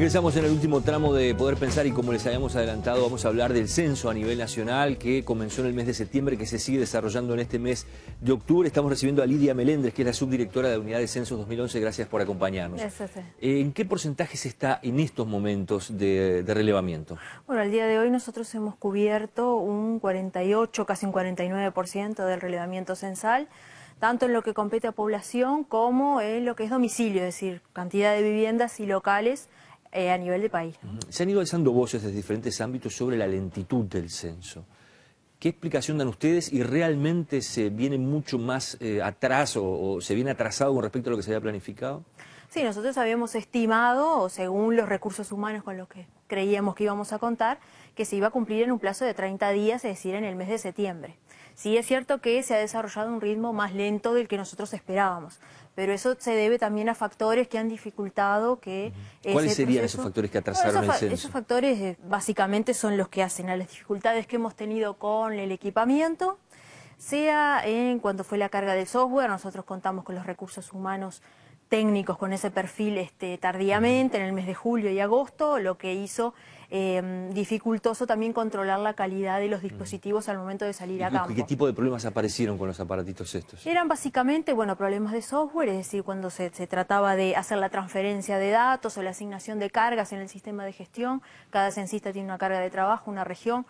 Ingresamos en el último tramo de Poder Pensar y, como les habíamos adelantado, vamos a hablar del censo a nivel nacional que comenzó en el mes de septiembre, que se sigue desarrollando en este mes de octubre. Estamos recibiendo a Lidia Melendres, que es la subdirectora de Unidad de Censos 2011. Gracias por acompañarnos. Gracias. ¿En qué porcentaje se está en estos momentos de relevamiento? Bueno, al día de hoy nosotros hemos cubierto un 48, casi un 49% del relevamiento censal, tanto en lo que compete a población como en lo que es domicilio, es decir, cantidad de viviendas y locales a nivel de país. Se han ido alzando voces desde diferentes ámbitos sobre la lentitud del censo. ¿Qué explicación dan ustedes y realmente se viene mucho más atrás o se viene atrasado con respecto a lo que se había planificado? Sí, nosotros habíamos estimado, según los recursos humanos con los que creíamos que íbamos a contar, que se iba a cumplir en un plazo de 30 días, es decir, en el mes de septiembre. Sí es cierto que se ha desarrollado un ritmo más lento del que nosotros esperábamos, pero eso se debe también a factores que han dificultado que... ¿Cuáles serían esos factores que atrasaron el censo? Esos factores básicamente son los que hacen a las dificultades que hemos tenido con el equipamiento, sea en cuanto fue la carga del software. Nosotros contamos con los recursos humanos técnicos con ese perfil tardíamente, en el mes de julio y agosto, lo que hizo dificultoso también controlar la calidad de los dispositivos al momento de salir a campo. ¿Qué tipo de problemas aparecieron con los aparatitos estos? Eran básicamente, problemas de software, es decir, cuando se trataba de hacer la transferencia de datos o la asignación de cargas en el sistema de gestión. Cada censista tiene una carga de trabajo, una región,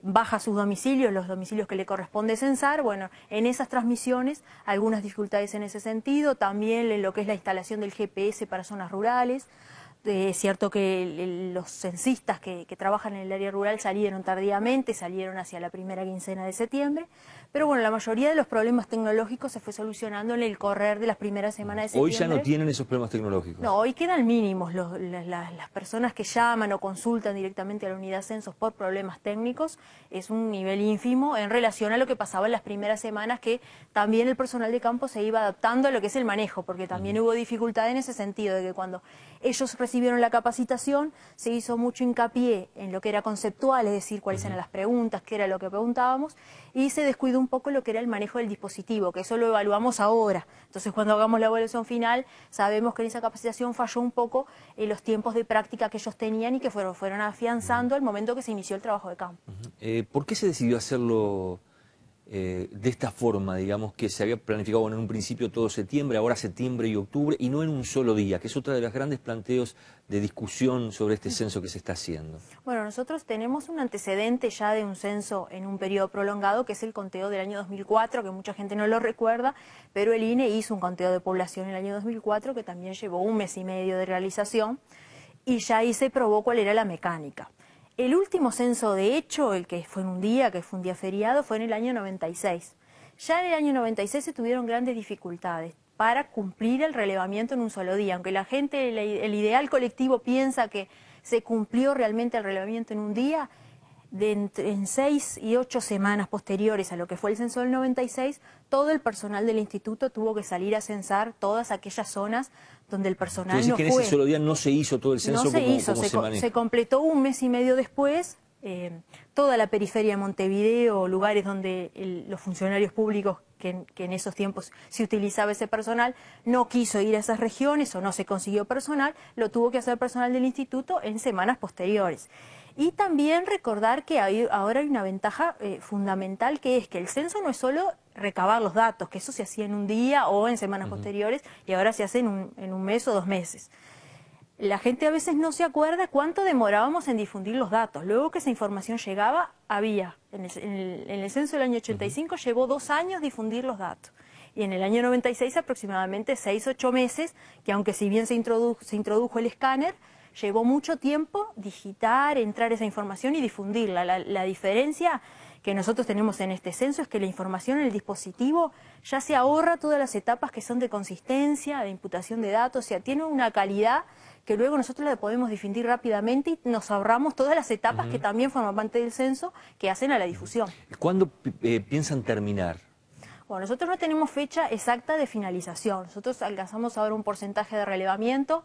baja sus domicilios, los domicilios que le corresponde censar. Bueno, en esas transmisiones algunas dificultades en ese sentido, también en lo que es la instalación del GPS para zonas rurales. Es cierto que los censistas que trabajan en el área rural salieron tardíamente, salieron hacia la primera quincena de septiembre, pero bueno, la mayoría de los problemas tecnológicos se fue solucionando en el correr de las primeras semanas de septiembre. ¿Hoy ya no tienen esos problemas tecnológicos? No, hoy quedan mínimos. Las personas que llaman o consultan directamente a la unidad censos por problemas técnicos es un nivel ínfimo en relación a lo que pasaba en las primeras semanas, que también el personal de campo se iba adaptando a lo que es el manejo, porque también hubo dificultad en ese sentido, de que cuando ellos recibieron la capacitación se hizo mucho hincapié en lo que era conceptual, es decir, cuáles eran las preguntas, qué era lo que preguntábamos, y se descuidó un poco lo que era el manejo del dispositivo, que eso lo evaluamos ahora. Entonces, cuando hagamos la evaluación final, sabemos que en esa capacitación falló un poco los tiempos de práctica que ellos tenían y que fueron afianzando al momento que se inició el trabajo de campo. ¿Por qué se decidió hacerlo de esta forma, digamos, que se había planificado en un principio todo septiembre, ahora septiembre y octubre, y no en un solo día, que es otra de los grandes planteos de discusión sobre este censo que se está haciendo? Bueno, nosotros tenemos un antecedente ya de un censo en un periodo prolongado, que es el conteo del año 2004, que mucha gente no lo recuerda, pero el INE hizo un conteo de población en el año 2004, que también llevó un mes y medio de realización, y ya ahí se probó cuál era la mecánica. El último censo, de hecho, el que fue en un día, que fue un día feriado, fue en el año 96. Ya en el año 96 se tuvieron grandes dificultades para cumplir el relevamiento en un solo día. Aunque la gente, el ideal colectivo piensa que se cumplió realmente el relevamiento en un día, en 6 y 8 semanas posteriores a lo que fue el censo del 96, todo el personal del instituto tuvo que salir a censar todas aquellas zonas donde el personal no fue. ¿En ese solo día no se hizo todo el censo? No se hizo, se completó un mes y medio después. Toda la periferia de Montevideo, lugares donde los funcionarios públicos, que en esos tiempos se utilizaba ese personal, no quiso ir a esas regiones o no se consiguió personal, lo tuvo que hacer personal del instituto en semanas posteriores. Y también recordar que ahora hay una ventaja fundamental, que es que el censo no es solo recabar los datos, que eso se hacía en un día o en semanas posteriores, y ahora se hace en un mes o 2 meses. La gente a veces no se acuerda cuánto demorábamos en difundir los datos. Luego que esa información llegaba, en el censo del año 85 llevó 2 años difundir los datos. Y en el año 96 aproximadamente 6 o 8 meses, que aunque si bien se introdujo el escáner, llevó mucho tiempo digitar, entrar esa información y difundirla. La diferencia que nosotros tenemos en este censo es que la información en el dispositivo ya se ahorra todas las etapas que son de consistencia, de imputación de datos, o sea, tiene una calidad que luego nosotros la podemos difundir rápidamente y nos ahorramos todas las etapas que también forman parte del censo que hacen a la difusión. ¿Cuándo piensan terminar? Bueno, nosotros no tenemos fecha exacta de finalización. Nosotros alcanzamos ahora un porcentaje de relevamiento.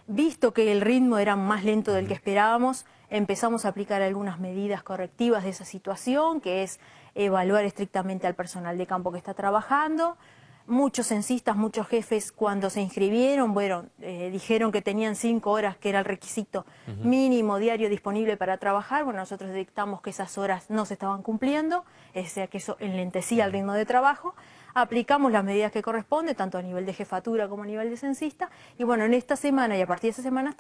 Visto que el ritmo era más lento del que esperábamos, empezamos a aplicar algunas medidas correctivas de esa situación, que es evaluar estrictamente al personal de campo que está trabajando, muchos censistas, muchos jefes, cuando se inscribieron, bueno, dijeron que tenían 5 horas, que era el requisito mínimo diario disponible para trabajar. Bueno, nosotros detectamos que esas horas no se estaban cumpliendo, o sea que eso enlentecía el ritmo de trabajo. Aplicamos las medidas que corresponden, tanto a nivel de jefatura como a nivel de censista, y bueno, en esta semana y a partir de esta semana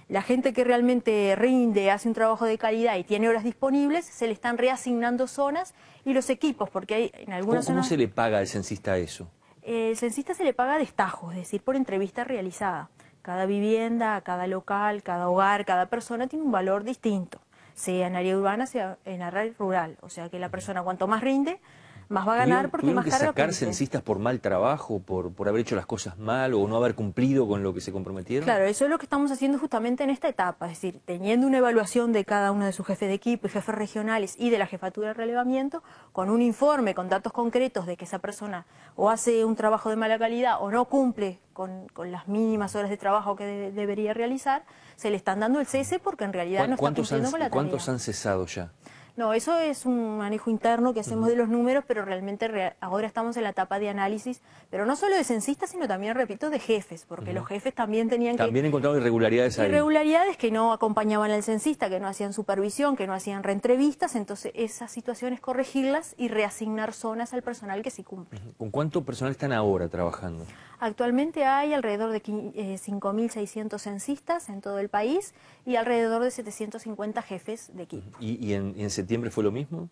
la gente que realmente rinde, hace un trabajo de calidad y tiene horas disponibles, se le están reasignando zonas y los equipos, porque hay en algunas ¿Cómo zonas... se le paga al censista eso? El censista se le paga a destajo, es decir, por entrevista realizada. Cada vivienda, cada local, cada hogar, cada persona tiene un valor distinto, sea en área urbana, sea en área rural, o sea que la persona cuanto más rinde, más va a ganar porque más carga. ¿Tuvieron que sacar censistas por mal trabajo, por haber hecho las cosas mal o no haber cumplido con lo que se comprometieron? Claro, eso es lo que estamos haciendo justamente en esta etapa, es decir, teniendo una evaluación de cada uno de sus jefes de equipo y jefes regionales y de la jefatura de relevamiento, con un informe, con datos concretos de que esa persona o hace un trabajo de mala calidad o no cumple con las mínimas horas de trabajo que debería realizar, se le están dando el cese porque en realidad no está cumpliendo con la tarea. ¿Cuántos han cesado ya? No, eso es un manejo interno que hacemos de los números, pero realmente ahora estamos en la etapa de análisis, pero no solo de censistas, sino también, repito, de jefes, porque los jefes también tenían También encontraron irregularidades ahí. Irregularidades que no acompañaban al censista, que no hacían supervisión, que no hacían reentrevistas, entonces esas situaciones corregirlas y reasignar zonas al personal que sí cumple. ¿Con cuánto personal están ahora trabajando? Actualmente hay alrededor de 5.600 censistas en todo el país y alrededor de 750 jefes de equipo. ¿Y en septiembre fue lo mismo?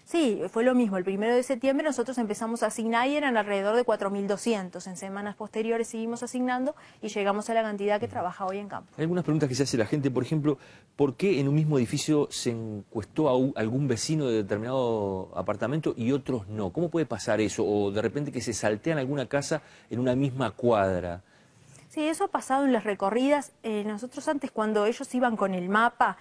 Sí, fue lo mismo. El 1 de septiembre nosotros empezamos a asignar y eran alrededor de 4.200. En semanas posteriores seguimos asignando y llegamos a la cantidad que trabaja hoy en campo. Hay algunas preguntas que se hace la gente, por ejemplo, ¿por qué en un mismo edificio se encuestó a algún vecino de determinado apartamento y otros no? ¿Cómo puede pasar eso? O de repente que se saltean alguna casa en una misma cuadra. Sí, eso ha pasado en las recorridas. Nosotros antes, cuando ellos iban con el mapa,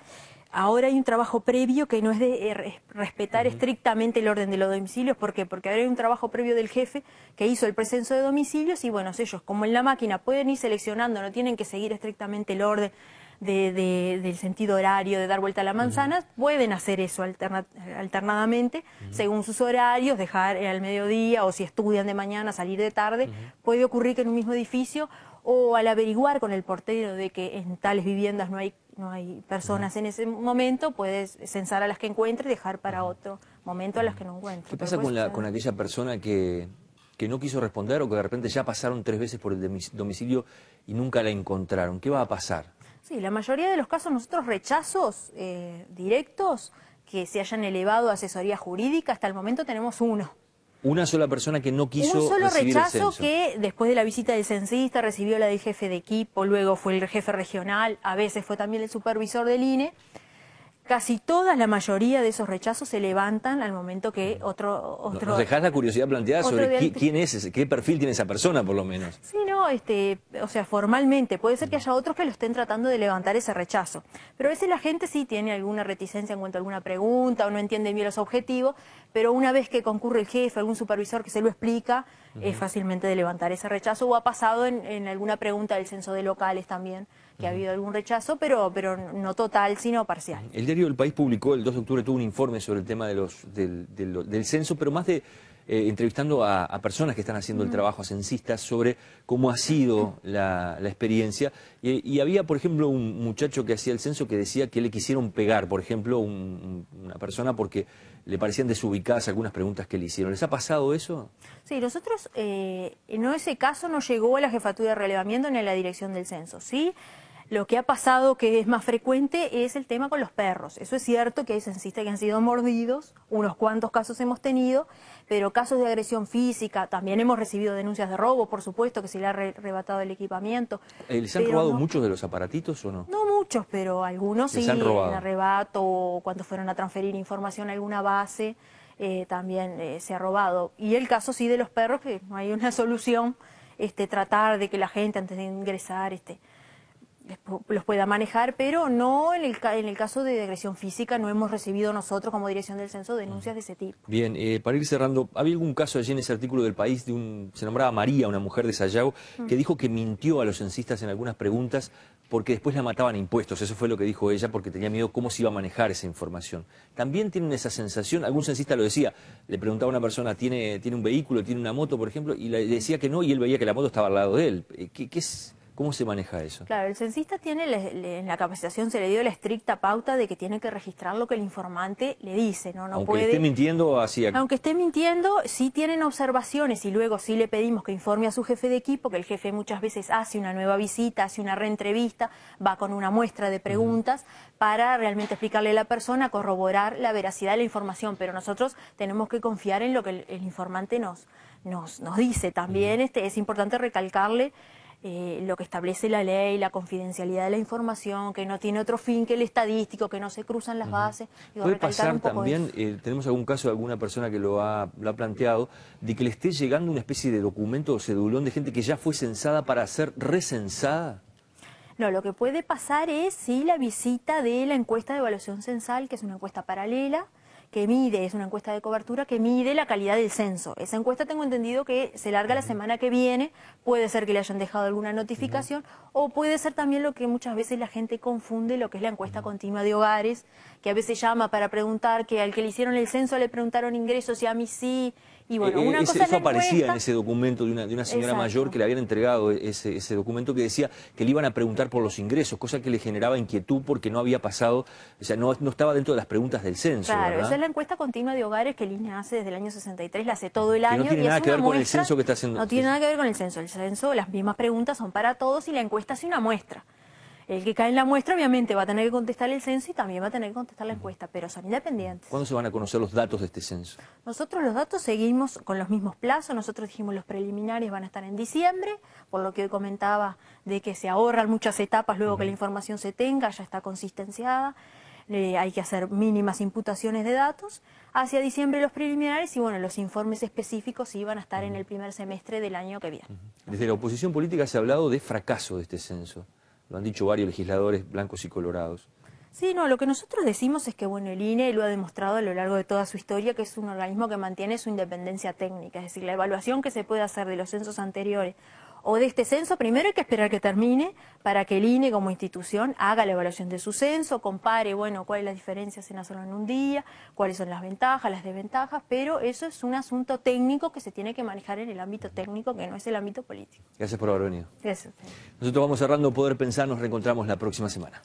ahora hay un trabajo previo que no es de respetar estrictamente el orden de los domicilios. ¿Por qué? Porque ahora hay un trabajo previo del jefe que hizo el precenso de domicilios y bueno, ellos como en la máquina pueden ir seleccionando, no tienen que seguir estrictamente el orden del sentido horario, de dar vuelta a la manzana, pueden hacer eso alternadamente, según sus horarios, dejar al mediodía o si estudian de mañana, salir de tarde. Puede ocurrir que en un mismo edificio o al averiguar con el portero de que en tales viviendas no hay personas en ese momento, puedes censar a las que encuentre y dejar para otro momento a las que no encuentre. ¿Qué pasa con aquella persona que no quiso responder o que de repente ya pasaron 3 veces por el domicilio y nunca la encontraron? ¿Qué va a pasar? Sí, la mayoría de los casos nosotros rechazos directos que se hayan elevado a asesoría jurídica, hasta el momento tenemos uno. Una sola persona que no quiso recibir el censo. Un solo rechazo que después de la visita del censista recibió la del jefe de equipo, luego fue el jefe regional, a veces fue también el supervisor del INE. Casi toda la mayoría de esos rechazos se levantan al momento que otro Nos dejás la curiosidad planteada sobre quién es ese, qué perfil tiene esa persona, por lo menos. Sí, no, o sea, formalmente puede ser que haya otros que lo estén tratando de levantar ese rechazo. Pero a veces la gente sí tiene alguna reticencia en cuanto a alguna pregunta o no entiende bien los objetivos, pero una vez que concurre el jefe, algún supervisor que se lo explica, es fácilmente de levantar ese rechazo. O ha pasado en alguna pregunta del censo de locales también, que ha habido algún rechazo, pero no total, sino parcial. El diario El País publicó, el 2 de octubre, tuvo un informe sobre el tema del censo, pero más de entrevistando a personas que están haciendo el trabajo, a censistas, sobre cómo ha sido la experiencia. Y había, por ejemplo, un muchacho que hacía el censo que decía que le quisieron pegar, por ejemplo, una persona porque le parecían desubicadas algunas preguntas que le hicieron. ¿Les ha pasado eso? Sí, nosotros, en ese caso no llegó a la jefatura de relevamiento ni a la dirección del censo, ¿sí? Lo que ha pasado, que es más frecuente, es el tema con los perros. Eso es cierto que hay censistas que han sido mordidos, unos cuantos casos hemos tenido, pero casos de agresión física, también hemos recibido denuncias de robo, por supuesto, que se le ha arrebatado el equipamiento. ¿Les han robado muchos de los aparatitos o no? No muchos, pero algunos sí, en arrebato, o cuando fueron a transferir información a alguna base, también se ha robado. Y el caso sí de los perros, que no hay una solución, tratar de que la gente antes de ingresar los pueda manejar, pero no en el caso de agresión física no hemos recibido nosotros como dirección del censo denuncias de ese tipo. Bien, para ir cerrando, había algún caso allí en ese artículo del País se nombraba María, una mujer de Sayago, que dijo que mintió a los censistas en algunas preguntas porque después la mataban a impuestos. Eso fue lo que dijo ella, porque tenía miedo cómo se iba a manejar esa información. También tienen esa sensación, algún censista lo decía, le preguntaba a una persona, ¿tiene un vehículo, tiene una moto, por ejemplo? Y le decía que no, y él veía que la moto estaba al lado de él. ¿Cómo se maneja eso? Claro, el censista tiene, en la capacitación se le dio la estricta pauta de que tiene que registrar lo que el informante le dice, ¿no? No aunque puede, esté mintiendo así. Aunque esté mintiendo, sí tienen observaciones y luego sí le pedimos que informe a su jefe de equipo, que el jefe muchas veces hace una nueva visita, hace una reentrevista, va con una muestra de preguntas para realmente explicarle a la persona, corroborar la veracidad de la información, pero nosotros tenemos que confiar en lo que el informante nos dice. También es importante recalcarle lo que establece la ley, la confidencialidad de la información, que no tiene otro fin que el estadístico, que no se cruzan las bases. Puede pasar también, tenemos algún caso de alguna persona que lo ha planteado, de que le esté llegando una especie de documento o cedulón de gente que ya fue censada para ser recensada. No, lo que puede pasar es la visita de la encuesta de evaluación censal, que es una encuesta paralela, que mide, es una encuesta de cobertura que mide la calidad del censo. Esa encuesta tengo entendido que se larga la semana que viene, puede ser que le hayan dejado alguna notificación, o puede ser también lo que muchas veces la gente confunde, lo que es la encuesta continua de hogares, que a veces llama para preguntar que al que le hicieron el censo le preguntaron ingresos y a mí sí. Y bueno, una cosa eso aparecía en ese documento de una señora mayor que le habían entregado ese documento que decía que le iban a preguntar por los ingresos, cosa que le generaba inquietud porque no había pasado, o sea, no estaba dentro de las preguntas del censo. Claro, ¿verdad? esa es la encuesta continua de hogares que el INE hace desde el año 63, la hace todo el año. Que no tiene nada que ver con el censo que está haciendo. No tiene nada que ver con el censo, las mismas preguntas son para todos y la encuesta hace una muestra. El que cae en la muestra obviamente va a tener que contestar el censo y también va a tener que contestar la encuesta, pero son independientes. ¿Cuándo se van a conocer los datos de este censo? Nosotros los datos seguimos con los mismos plazos, nosotros dijimos los preliminares van a estar en diciembre, por lo que hoy comentaba de que se ahorran muchas etapas luego que la información se tenga, ya está consistenciada, hay que hacer mínimas imputaciones de datos, hacia diciembre los preliminares y bueno, los informes específicos sí van a estar en el primer semestre del año que viene. Desde la oposición política se ha hablado de fracaso de este censo. Lo han dicho varios legisladores blancos y colorados. Sí, no, lo que nosotros decimos es que bueno, el INE lo ha demostrado a lo largo de toda su historia que es un organismo que mantiene su independencia técnica, es decir, la evaluación que se puede hacer de los censos anteriores o de este censo, primero hay que esperar que termine para que el INE como institución haga la evaluación de su censo, compare, bueno, cuáles las diferencias en hacerlo en un día, cuáles son las ventajas, las desventajas, pero eso es un asunto técnico que se tiene que manejar en el ámbito técnico, que no es el ámbito político. Gracias por haber venido. Gracias. Nosotros vamos cerrando Poder Pensar, nos reencontramos la próxima semana.